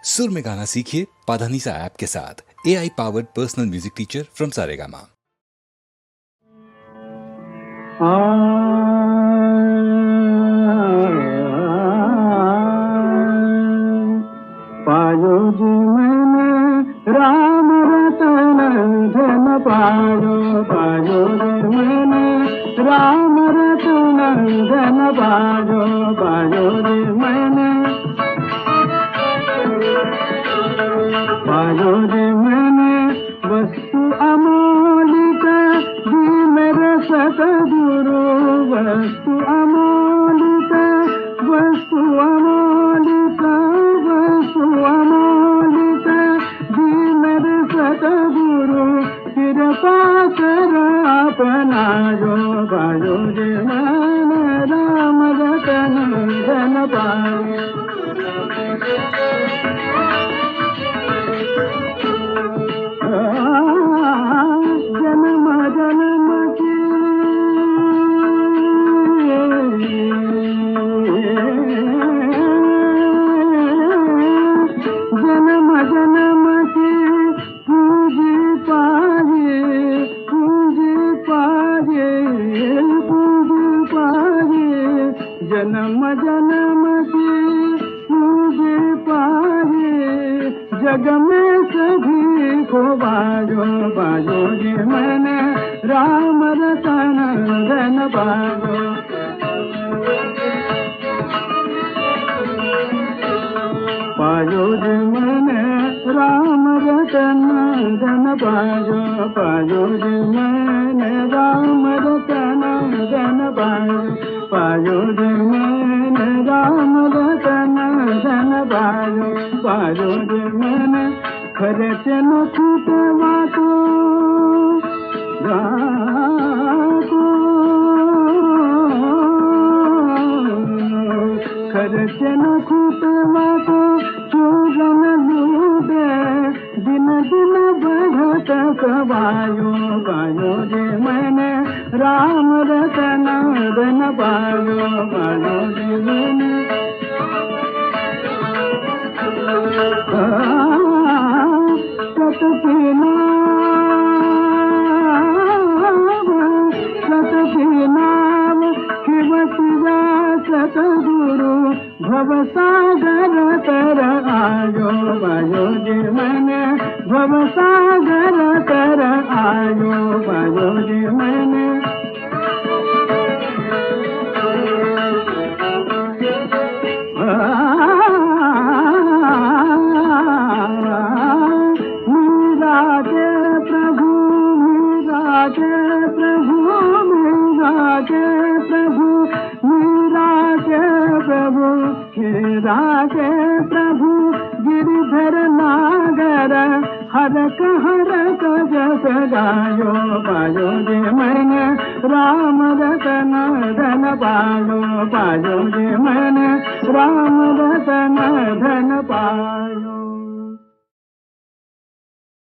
सुर में गाना सीखिए पाधानीसा ऐप के साथ। AI powered personal music teacher from Saregama. पायो जी मैंने राम रतन धन पायो, पायो जी मैंने राम रतन धन पायो, पायो जी मैंने पायो जी मैंने वस्तु अमोलिक जी मेरे सतगुरु, वस्तु अमोलिक, वस्तु अमोलिक, वस्तु अमोलिक जी मेरे सतगुरु, कृपा कर अपनायो, पायो जी मैंने राम रतन धन पायो। जन्म जन्म की जन्म जन्म की पूजी पाए, पूजी पाए, पूजी पाए, जन्म जन्म की पूजी पाए, जग में सभी को बाजो, बाजो जी मैंने राम रतन धन बाजो। पायो जी मैंने राम रतन धन बाजो, पायो जी मैंने राम रतन धन बाजो, पायो जी मैंने राम रतन धन बाजो, पायो जी मैंने खर्च न छूटवा को खर्च न छूटवा को चूरन लूटे, दिन दिन बढ़त कबायो, पायो जी मैंने राम रतन धन पायो, पायो जी मैंने सतकी नाम शिवशिवा सतगुरु, भव सागर तर आयो, पायो जी मैंने भव सागर तर आयो, पायो जी मैंने मीरा के प्रभु, मीरा के प्रभु, मीरा के प्रभु, मीरा के प्रभु, मीरा के प्रभु, गिरधर नागर हर कहर जस गायो, पायो जी मैंने राम रतन धन पायो, पायो जी मैंने राम रतन धन पायो।